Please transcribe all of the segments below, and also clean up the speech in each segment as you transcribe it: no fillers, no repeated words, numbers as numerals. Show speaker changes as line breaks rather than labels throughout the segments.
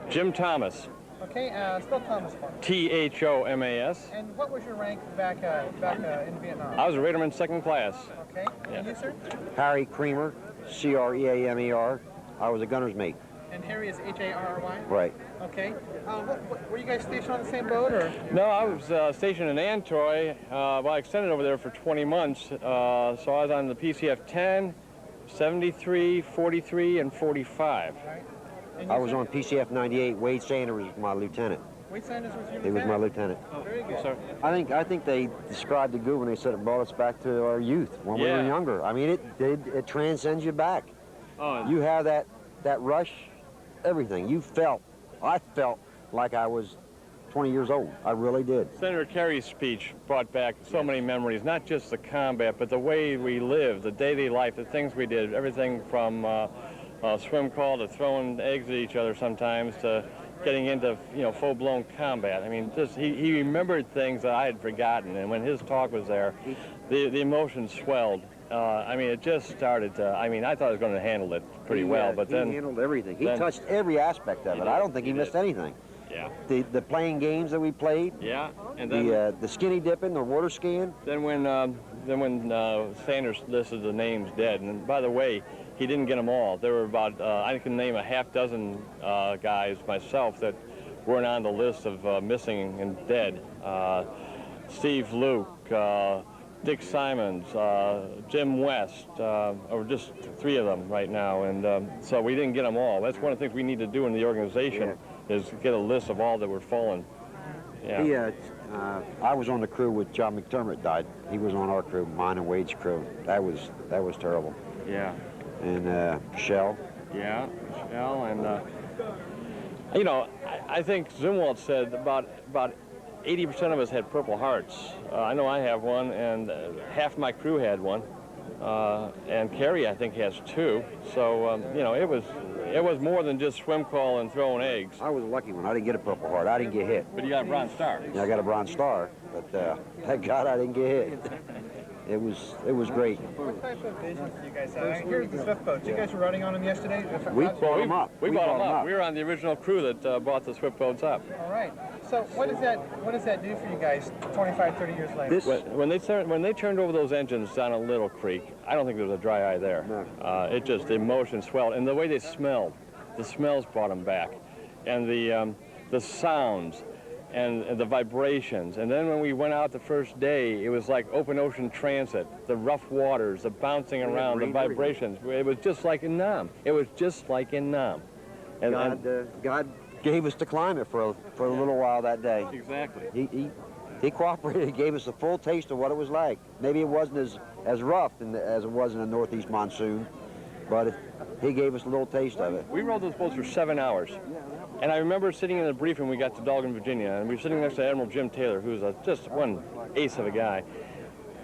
Jim Thomas.
Okay, spell Thomas for me.
Thomas.
And what was your rank back in Vietnam?
I was a Radarman second class.
Okay, and you, sir?
Harry Creamer, Creamer. I was a gunner's mate.
And Harry is Harry?
Right.
Okay. Were you guys stationed on the same boat, or?
No, I was stationed in Antoy. Well, I extended over there for 20 months. So I was on the PCF-10, 73, 43, and 45.
Right.
I was on PCF-98. Wade Sanders was my lieutenant.
Wade Sanders was your lieutenant?
He was my lieutenant.
Oh, very good.
Sir.
I think they described the goo when they said it brought us back to our youth when we were younger. I mean, it transcends you back.
Oh,
You have that rush, everything. I felt like I was 20 years old. I really did.
Senator Kerry's speech brought back so many memories, not just the combat, but the way we lived, the daily life, the things we did, everything from swim call to throwing eggs at each other sometimes to getting into, full-blown combat. I mean, just he remembered things that I had forgotten, and when his talk was there, the emotions swelled. I mean, it just started to, I thought I was going to handle it pretty well, but then...
He handled everything. He touched every aspect of it. I don't think he missed anything.
Yeah.
The playing games that we played.
Yeah. And then
the skinny dipping, the water skiing.
Then when Sanders listed the names dead, and by the way, he didn't get them all. There were about, I can name a half dozen guys myself that weren't on the list of missing and dead. Steve Luke, Dick Simons, Jim West, or just three of them right now, and so we didn't get them all. That's one of the things we need to do in the organization, is get a list of all that were fallen. Yeah.
I was on the crew with John McDermott died. He was on our crew, mine and Wade's crew. That was terrible.
Yeah.
And Shell.
Yeah, Shell, and I think Zumwalt said about 80% of us had Purple Hearts. I know I have one, and half my crew had one. And Kerry, I think, has two. So, it was more than just swim call and throwing eggs.
I was a lucky one. I didn't get a Purple Heart. I didn't get hit.
But you got a Bronze Star.
Yeah, I got a Bronze Star, but thank God I didn't get hit. It was great.
What type of vision do you guys have? Here's the swift boats. You guys were riding on them yesterday?
We bought them up.
We bought them up. We were on the original crew that bought the swift boats up.
All right. So what does that do for you guys 25, 30 years later?
When they turned over those engines down a Little Creek, I don't think there was a dry eye there.
No.
The emotion swelled, and the way they smelled, the smells brought them back, and the sounds, and the vibrations. And then when we went out the first day, it was like open ocean transit, the rough waters, the bouncing around, the vibrations. It was just like in Nam. It was just like in Nam. And
God gave us the climate for a little while that day.
Exactly.
He cooperated. He gave us a full taste of what it was like. Maybe it wasn't as rough as it was in the northeast monsoon, but he gave us a little taste of it.
We rode those boats for 7 hours. And I remember sitting in the briefing when we got to Dahlgren, Virginia, and we were sitting next to Admiral Jim Taylor, who was just one ace of a guy.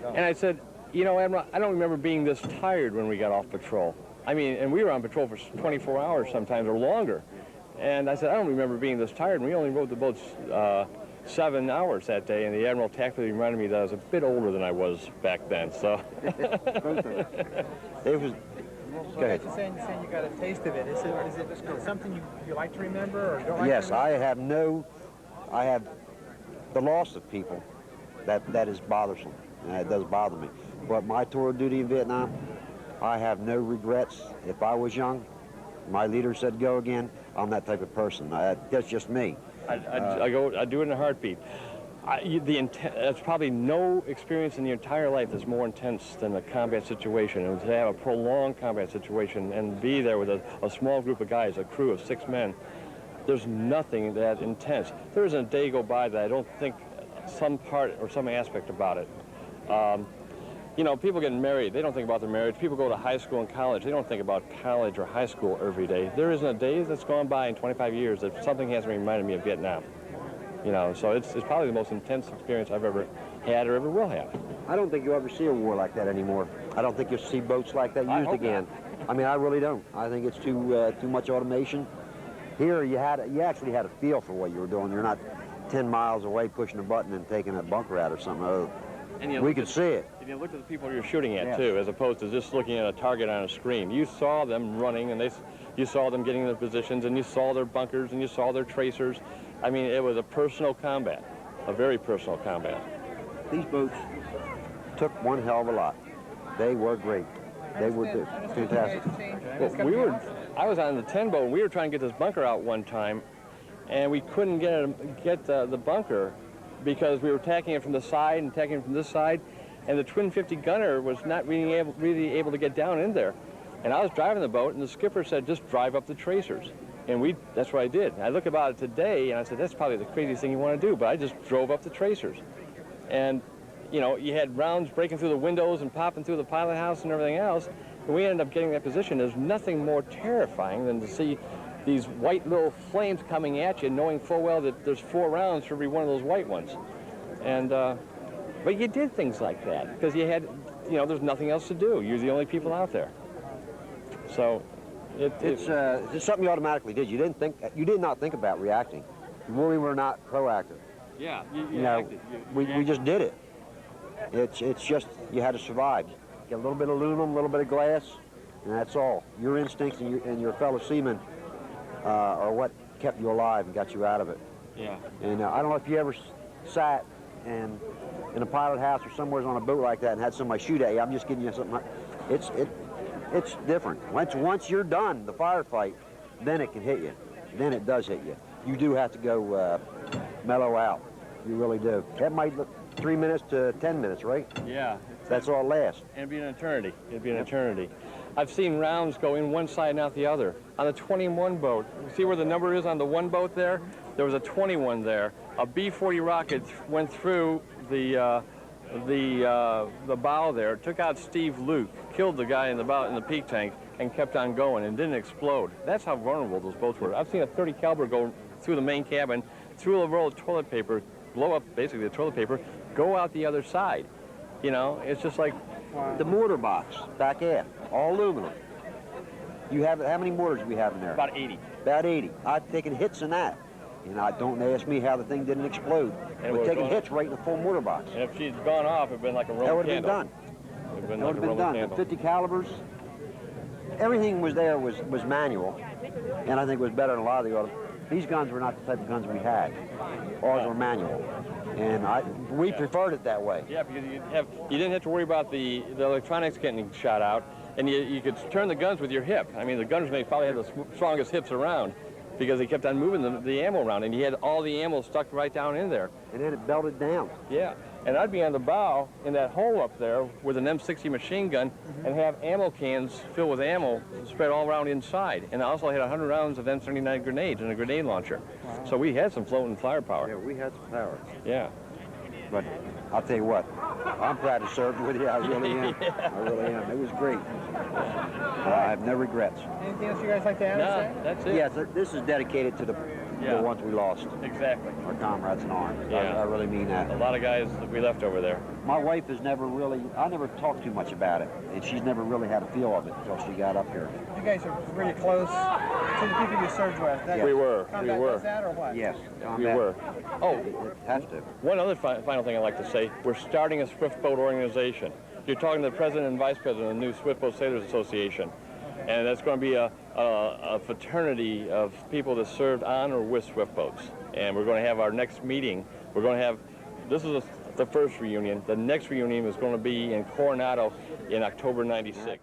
And I said, Admiral, I don't remember being this tired when we got off patrol. And we were on patrol for 24 hours sometimes or longer. And I said, I don't remember being this tired. And we only rode the boats 7 hours that day, and the Admiral tactfully reminded me that I was a bit older than I was back then, so.
It was...
Go ahead. You're saying you got a taste of it. Is it something you like to remember or don't like
Yes,
to
remember? I have the loss of people that is bothersome, and it does bother me. But my tour of duty in Vietnam, I have no regrets. If I was young, my leader said go again, I'm that type of person. That's just me.
I do it in a heartbeat. There's probably no experience in the entire life that's more intense than a combat situation. And to have a prolonged combat situation and be there with a small group of guys, a crew of 6 men, there's nothing that intense. There isn't a day go by that I don't think some part or some aspect about it. People getting married, they don't think about their marriage. People go to high school and college, they don't think about college or high school every day. There isn't a day that's gone by in 25 years that something hasn't reminded me of Vietnam. So it's probably the most intense experience I've ever had or ever will have.
I don't think you'll ever see a war like that anymore. I don't think you'll see boats like that used again.
Not.
I really don't. I think it's too much automation. Here, you actually had a feel for what you were doing. You're not 10 miles away pushing a button and taking a bunker out or something. We could see it.
And you looked at the people you're shooting at, too, as opposed to just looking at a target on a screen. You saw them running, and You saw them getting in their positions, and you saw their bunkers, and you saw their tracers. I mean, it was a personal combat, a very personal combat.
These boats took one hell of a lot. They were great. They were fantastic.
Well, I was on the 10 boat, and we were trying to get this bunker out one time, and we couldn't get the bunker because we were tacking it from the side and tacking it from this side, and the twin 50 gunner was not really able to get down in there. And I was driving the boat, and the skipper said, just drive up the tracers. And that's what I did. I look about it today, and I said, that's probably the craziest thing you want to do, but I just drove up the tracers. And, you know, you had rounds breaking through the windows and popping through the pilot house and everything else, and we ended up getting that position. There's nothing more terrifying than to see these white little flames coming at you, knowing full well that there's 4 rounds for every one of those white ones. And, but you did things like that, because you had, you know, there's nothing else to do. You're the only people out there. So,
it's something you automatically did. You did not think about reacting. We were not proactive.
Yeah,
you know, we just did it. It's just, you had to survive. Get a little bit of aluminum, a little bit of glass, and that's all. Your instincts and your fellow seamen are what kept you alive and got you out of it.
Yeah.
And I don't know if you ever sat in a pilot house or somewhere on a boat like that and had somebody shoot at you. I'm just giving you something. It's different. Once you're done the firefight, then it can hit you. Then it does hit you. You do have to go mellow out. You really do. That might look 3 minutes to 10 minutes, right?
Yeah.
That's all it lasts.
And it'd be an eternity. It'd be an eternity. I've seen rounds go in one side and out the other. On the 21 boat, see where the number is on the one boat there? There was a 21 there. A B-40 rocket went through the bow there, took out Steve Luke, killed the guy in the bow in the peak tank, and kept on going and didn't explode. That's how vulnerable those boats were. I've seen a 30 caliber go through the main cabin, through a roll of toilet paper, blow up basically the toilet paper, go out the other side. You know, it's just like
the mortar box back aft, all aluminum. You have how many mortars do we have in there?
about 80.
About 80. I've taken hits in that. And don't ask me how the thing didn't explode. We're taking hits right in the full mortar box.
And if she'd gone off, it'd been like a Roman
That would have
candle.
been done.
It would have been
That
like
would
a
have been
Roman
done.
candle.
The 50 calibers, everything was there was manual, and I think it was better than a lot of the other. These guns were not the type of guns we had. Ours were manual, and we preferred it that way.
Yeah, because you didn't have to worry about the electronics getting shot out, and you could turn the guns with your hip. I mean, the gunners may probably have the strongest hips around, because they kept on moving the ammo around, and you had all the ammo stuck right down in there.
And then it belted down.
Yeah, and I'd be on the bow in that hole up there with an M60 machine gun and have ammo cans filled with ammo spread all around inside. And I also had 100 rounds of M79 grenades and a grenade launcher. Wow. So we had some floating firepower.
Yeah, we had some power.
Yeah.
But I'll tell you what, I'm proud to serve with you. I really am.
Yeah.
I really am. It was great. I have no regrets.
Anything else you guys like to add?
No, that's it.
Yes, this is dedicated to the ones we lost.
Exactly.
Our comrades in arms.
Yeah.
I really mean that.
A lot of guys that we left over there.
My wife has never really, I never talked too much about it, and she's never really had a feel of it until she got up here.
You guys are really close to the people you served with.
Yeah.
We were.
Combat does that or what?
Yes.
We were. Oh,
It has to.
one other final thing I'd like to say. We're starting a Swift Boat organization. You're talking to the president and vice president of the new Swift Boat Sailors Association. And that's going to be a fraternity of people that served on or with Swift boats. And we're going to have our next meeting. We're going to have, this is the first reunion. The next reunion is going to be in Coronado in October '96.